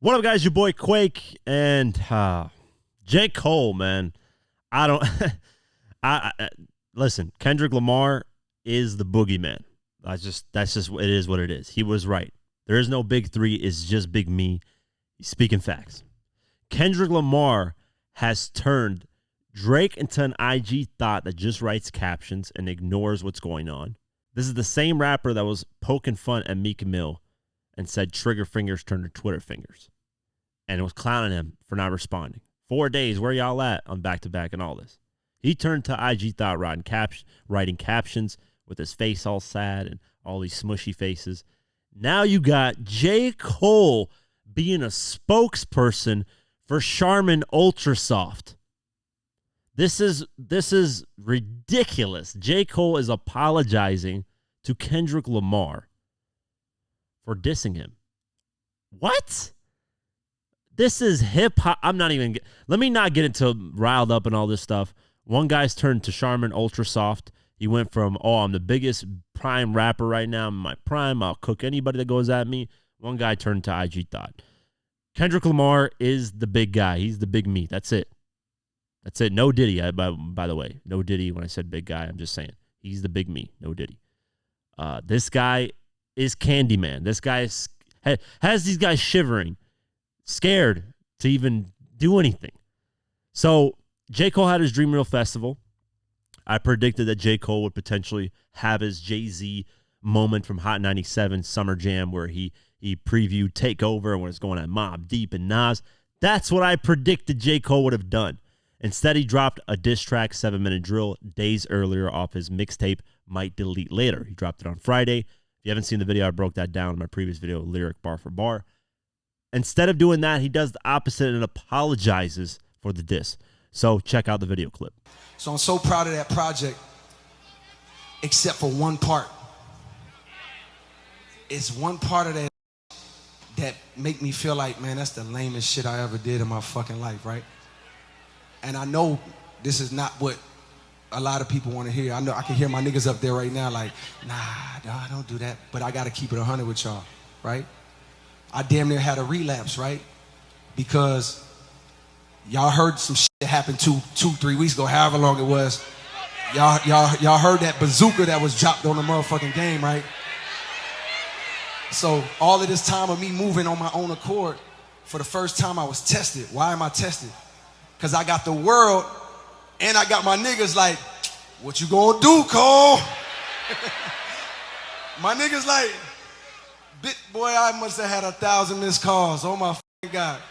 What up, guys? Your boy Quake and J. Cole, man. I don't. I listen. Kendrick Lamar is the boogeyman. That's just it is what it is. He was right. There is no big three. It's just big me. He's speaking facts. Kendrick Lamar has turned Drake into an IG thought that just writes captions and ignores what's going on. This is the same rapper that was poking fun at Meek Mill and said trigger fingers turned to Twitter fingers. And it was clowning him for not responding. 4 days, where y'all at on back-to-back and all this? He turned to IG thought writing captions with his face all sad and all these smushy faces. Now you got J. Cole being a spokesperson for Charmin Ultrasoft. This is ridiculous. J. Cole is apologizing to Kendrick Lamar for dissing him. What? This is hip-hop. Let me not get into riled up and all this stuff. One guy's turned to Charmin Ultrasoft. He went from, I'm the biggest prime rapper right now. I'm in my prime. I'll cook anybody that goes at me. One guy turned to IG thought. Kendrick Lamar is the big guy. He's the big me. That's it. That's it. No Diddy, by the way. No Diddy when I said big guy. I'm just saying. He's the big me. No Diddy. This guy is Candyman. This guy has these guys shivering, scared to even do anything. So J. Cole had his Dream Reel Festival. I predicted that J. Cole would potentially have his Jay-Z moment from Hot 97 Summer Jam where he previewed Takeover when it's going at Mobb Deep and Nas. That's what I predicted J. Cole would have done. Instead, he dropped a diss track, 7-Minute Drill, days earlier off his mixtape, Might Delete Later. He dropped it on Friday. If you haven't seen the video, I broke that down in my previous video, lyric bar for bar. Instead of doing that, he does the opposite and apologizes for the diss. So check out the video clip. So I'm so proud of that project, except for one part. It's one part of that make me feel like, man, that's the lamest shit I ever did in my fucking life, right? And I know this is not what a lot of people want to hear. I know I can hear my niggas up there right now like, nah, don't do that. But I got to keep it 100 with y'all, right? I damn near had a relapse, right? Because y'all heard some shit that happened 3 weeks ago, however long it was. Y'all heard that bazooka that was dropped on the motherfucking game, right? So all of this time of me moving on my own accord, for the first time I was tested. Why am I tested? Because I got the world and I got my niggas like, what you gonna do, Cole? My niggas like, boy, I must have had 1,000 missed calls. Oh my fucking God.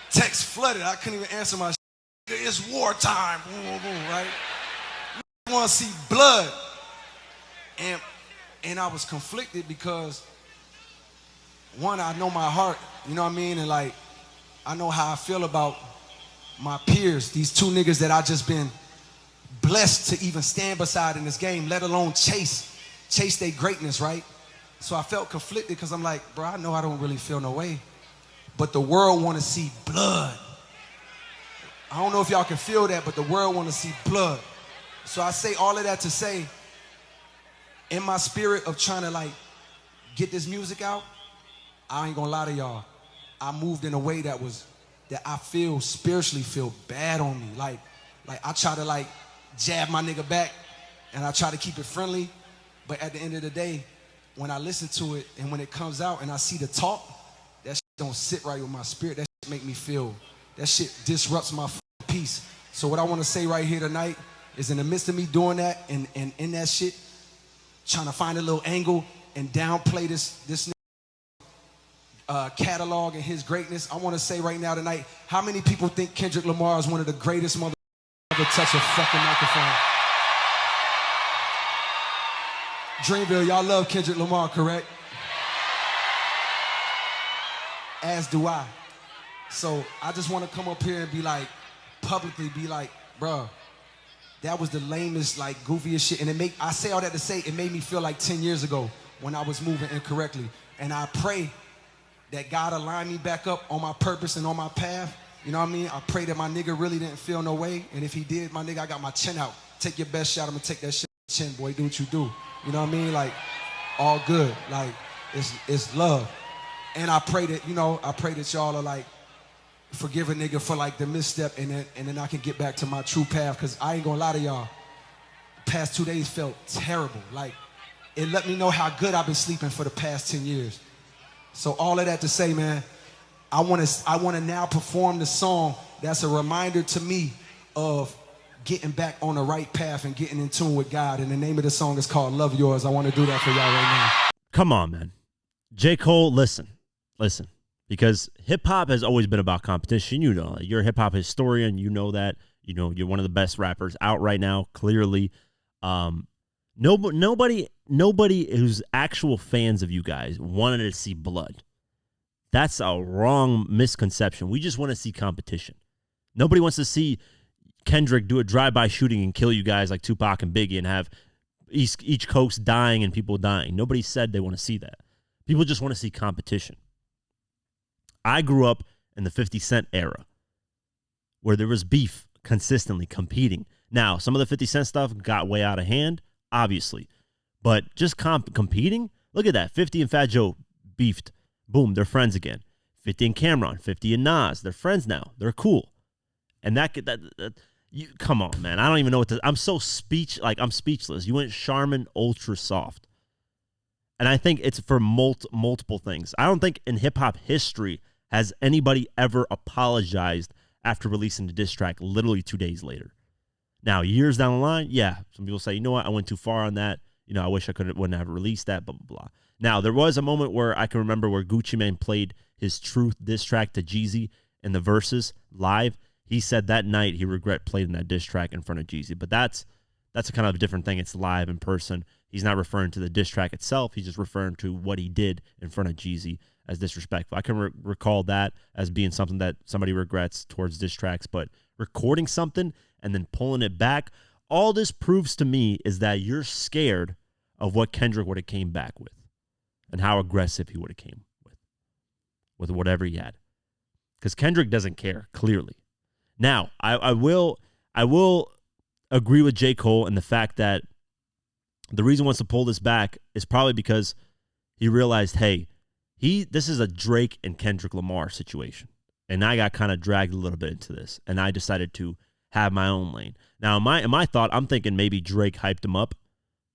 Text flooded. I couldn't even answer my shit. It's wartime. Boom, boom, boom, right? I want to see blood. And I was conflicted because, one, I know my heart, you know what I mean? And like, I know how I feel about my peers, these two niggas that I just been blessed to even stand beside in this game, let alone chase their greatness, right? So I felt conflicted because I'm like, bro, I know I don't really feel no way, but the world want to see blood. I don't know if y'all can feel that, but the world want to see blood. So I say all of that to say, in my spirit of trying to like get this music out, I ain't gonna lie to y'all, I moved in a way that I feel spiritually feel bad on me. Like I try to like jab my nigga back and I try to keep it friendly, but at the end of the day, when I listen to it and when it comes out and I see the talk, that shit don't sit right with my spirit. That shit make me feel, that shit disrupts my peace. So what I want to say right here tonight is in the midst of me doing that and in that shit, trying to find a little angle and downplay this catalog and his greatness, I want to say right now tonight, how many people think Kendrick Lamar is one of the greatest motherfuckers ever touch a fucking microphone? Dreamville, y'all love Kendrick Lamar, correct? As do I. So I just want to come up here and be like, publicly be like, bruh, that was the lamest, like, goofiest shit. And I say all that to say, it made me feel like 10 years ago when I was moving incorrectly. And I pray that God align me back up on my purpose and on my path. You know what I mean? I pray that my nigga really didn't feel no way. And if he did, my nigga, I got my chin out. Take your best shot. I'm gonna take that shit chin, boy. Do what you do. You know what I mean? Like, all good. Like, it's love. And I pray that, I pray that y'all are like, forgive a nigga for like the misstep, and then I can get back to my true path. Because I ain't gonna lie to y'all, the past 2 days felt terrible. Like, it let me know how good I've been sleeping for the past 10 years. So all of that to say, man, I want to now perform the song that's a reminder to me of getting back on the right path and getting in tune with God. And the name of the song is called Love Yours. I want to do that for y'all right now. Come on, man. J. Cole, listen. Because hip-hop has always been about competition. You know, you're a hip-hop historian. You know that. You know, you're one of the best rappers out right now, clearly. Nobody who's actual fans of you guys wanted to see blood. That's a wrong misconception. We just want to see competition. Nobody wants to see Kendrick do a drive-by shooting and kill you guys like Tupac and Biggie and have each coast dying and people dying. Nobody said they want to see that. People just want to see competition. I grew up in the 50 Cent era where there was beef consistently competing. Now, some of the 50 Cent stuff got way out of hand, obviously. But just competing, look at that. 50 and Fat Joe beefed. Boom, they're friends again. 50 and Cameron, 50 and Nas, they're friends now. They're cool. And you come on, man. I don't even know what to. I'm speechless. You went Charmin Ultra Soft. And I think it's for multiple things. I don't think in hip-hop history has anybody ever apologized after releasing the diss track literally 2 days later. Now, years down the line, yeah, some people say, you know what, I went too far on that. You know, I wish I wouldn't have released that, blah, blah, blah. Now, there was a moment where I can remember where Gucci Mane played his Truth diss track to Jeezy in the verses live. He said that night he regret playing that diss track in front of Jeezy. But that's a kind of a different thing. It's live in person. He's not referring to the diss track itself. He's just referring to what he did in front of Jeezy as disrespectful. I can recall that as being something that somebody regrets towards diss tracks. But recording something and then pulling it back, all this proves to me is that you're scared of what Kendrick would have came back with and how aggressive he would have came with whatever he had. Because Kendrick doesn't care, clearly. Now, I will agree with J. Cole in the fact that the reason he wants to pull this back is probably because he realized, hey, this is a Drake and Kendrick Lamar situation. And I got kind of dragged a little bit into this. And I decided to have my own lane. Now, in my thought, I'm thinking maybe Drake hyped him up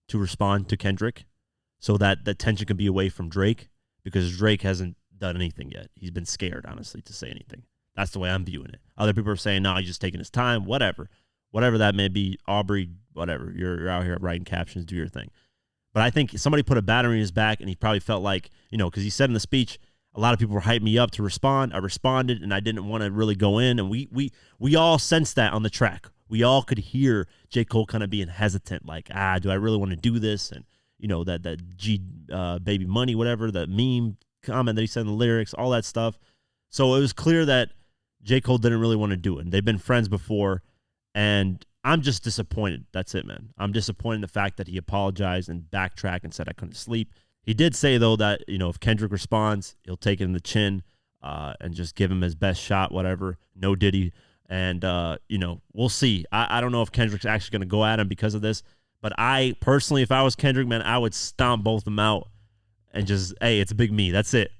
to respond to Kendrick so that the tension can be away from Drake, because Drake hasn't done anything yet. He's been scared, honestly, to say anything. That's the way I'm viewing it. Other people are saying, no, he's just taking his time, whatever. Whatever that may be, Aubrey, whatever. You're out here writing captions, do your thing. But I think somebody put a battery in his back, and he probably felt like, because he said in the speech, a lot of people were hyping me up to respond. I responded, and I didn't want to really go in. And we all sensed that on the track. We all could hear J. Cole kind of being hesitant, like, do I really want to do this? And, that G baby money, whatever, that meme comment that he said in the lyrics, all that stuff. So it was clear that J. Cole didn't really want to do it. And they've been friends before, and I'm just disappointed. That's it, man. I'm disappointed in the fact that he apologized and backtracked and said I couldn't sleep. He did say, though, that, if Kendrick responds, he'll take it in the chin and just give him his best shot, whatever. No Diddy. And, we'll see. I don't know if Kendrick's actually going to go at him because of this. But I, personally, if I was Kendrick, man, I would stomp both of them out and just, hey, it's Big Me. That's it.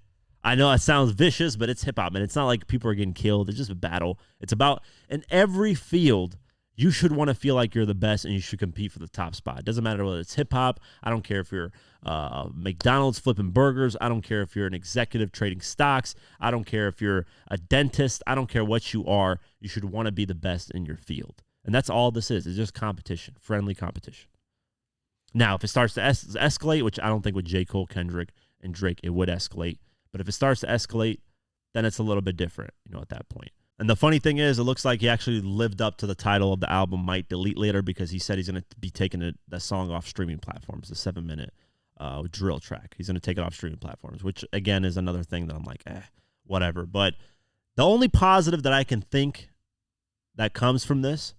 I know that sounds vicious, but it's hip-hop, man. It's not like people are getting killed. It's just a battle. It's about, in every field, you should want to feel like you're the best and you should compete for the top spot. It doesn't matter whether it's hip-hop. I don't care if you're McDonald's flipping burgers. I don't care if you're an executive trading stocks. I don't care if you're a dentist. I don't care what you are. You should want to be the best in your field. And that's all this is. It's just competition, friendly competition. Now, if it starts to escalate, which I don't think with J. Cole, Kendrick, and Drake, it would escalate. But if it starts to escalate, then it's a little bit different, at that point. And the funny thing is, it looks like he actually lived up to the title of the album, Might Delete Later, because he said he's going to be taking the song off streaming platforms, the 7-minute drill track. He's going to take it off streaming platforms, which, again, is another thing that I'm like, whatever. But the only positive that I can think that comes from this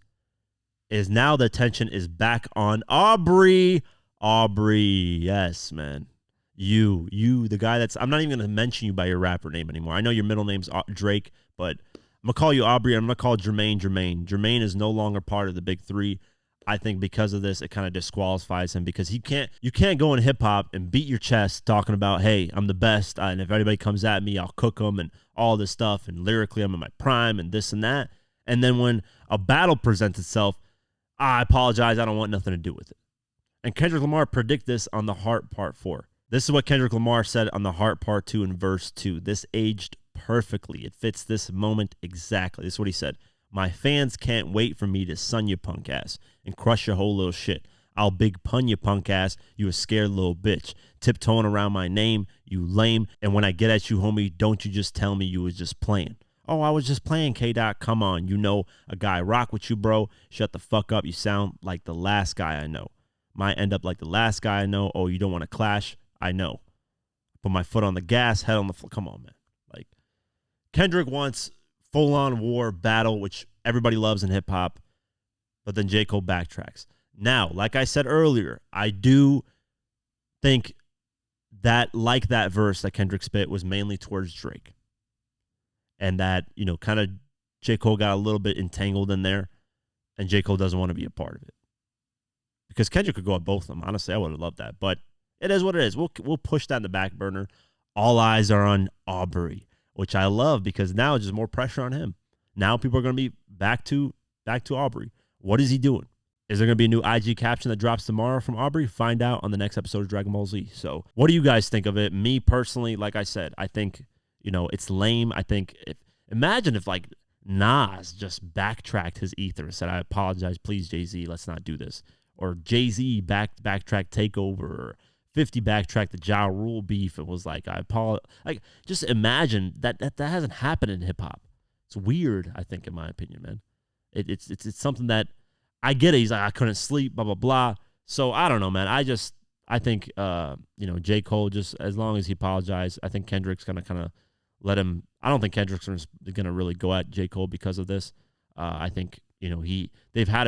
is now the attention is back on Aubrey. Aubrey, yes, man. You, the guy that's, I'm not even going to mention you by your rapper name anymore. I know your middle name's Drake, but I'm going to call you Aubrey, and I'm going to call Jermaine. Jermaine is no longer part of the big three. I think because of this, it kind of disqualifies him because you can't go in hip hop and beat your chest talking about, hey, I'm the best, and if anybody comes at me, I'll cook them and all this stuff, and lyrically I'm in my prime and this and that. And then when a battle presents itself, I apologize, I don't want nothing to do with it. And Kendrick Lamar predict this on The Heart Part 4. This is what Kendrick Lamar said on The Heart Part 2 in verse 2. This aged perfectly. It fits this moment exactly. This is what he said. My fans can't wait for me to sun your punk ass and crush your whole little shit. I'll big pun your punk ass, you a scared little bitch. Tiptoeing around my name, you lame. And when I get at you, homie, don't you just tell me you was just playing. Oh, I was just playing, K-Dot. Come on, you know a guy rock with you, bro. Shut the fuck up. You sound like the last guy I know. Might end up like the last guy I know. Oh, you don't want to clash? I know. Put my foot on the gas, head on the floor. Come on, man. Like, Kendrick wants full-on war battle, which everybody loves in hip-hop, but then J. Cole backtracks. Now, like I said earlier, I do think that, like that verse that Kendrick spit, was mainly towards Drake. And that, you know, kind of J. Cole got a little bit entangled in there, and J. Cole doesn't want to be a part of it. Because Kendrick could go at both of them. Honestly, I would have loved that. But it is what it is. We'll push that in the back burner. All eyes are on Aubrey, which I love because now it's just more pressure on him. Now people are going to be back to Aubrey. What is he doing? Is there going to be a new IG caption that drops tomorrow from Aubrey? Find out on the next episode of Dragon Ball Z. So what do you guys think of it? Me personally, like I said, I think, you know, it's lame. I think imagine if like Nas just backtracked his ether and said, I apologize, please, Jay-Z, let's not do this. Or Jay-Z backtrack Takeover, or 50 backtrack the Ja Rule beef. It was like, I apologize. Like, just imagine that hasn't happened in hip hop. It's weird, I think, in my opinion, man. It's something that I get it. He's like, I couldn't sleep, blah, blah, blah. So I don't know, man. I think, you know, J. Cole, just as long as he apologized, I think Kendrick's going to kind of let him. I don't think Kendrick's going to really go at J. Cole because of this. I think, you know, they've had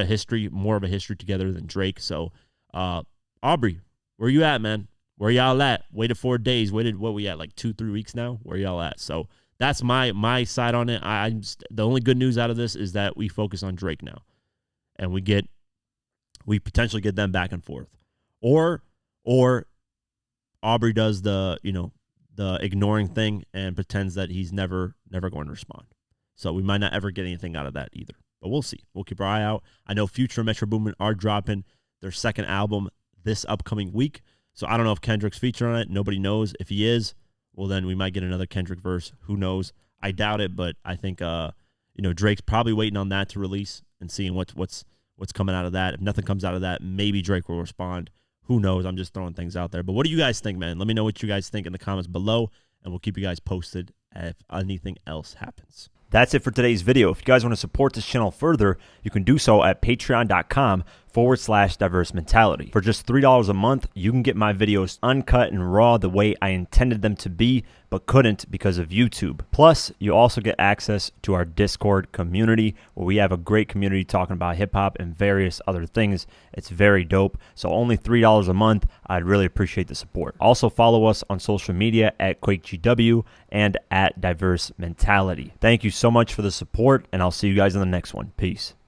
more of a history together than Drake. So, Aubrey, where you at, man? Where y'all at? Waited 4 days. Waited, what we at, like 2-3 weeks now? Where y'all at? So that's my side on it. The only good news out of this is that we focus on Drake now, and we potentially get them back and forth, or Aubrey does the ignoring thing and pretends that he's never going to respond. So we might not ever get anything out of that either. But we'll see. We'll keep our eye out. I know Future and Metro Boomin are dropping their second album this upcoming week. So I don't know if Kendrick's featured on it. Nobody knows. If he is, well, then we might get another Kendrick verse. Who knows? I doubt it, but I think Drake's probably waiting on that to release and seeing what's coming out of that. If nothing comes out of that, maybe Drake will respond. Who knows? I'm just throwing things out there. But what do you guys think, man? Let me know what you guys think in the comments below, and we'll keep you guys posted if anything else happens. That's it for today's video. If you guys want to support this channel further, you can do so at patreon.com/diverse mentality. For just $3 a month, you can get my videos uncut and raw the way I intended them to be, but couldn't because of YouTube. Plus, you also get access to our Discord community, where we have a great community talking about hip-hop and various other things. It's very dope. So only $3 a month. I'd really appreciate the support. Also follow us on social media at QuakeGW and at Diverse Mentality. Thank you so much for the support, and I'll see you guys in the next one. Peace.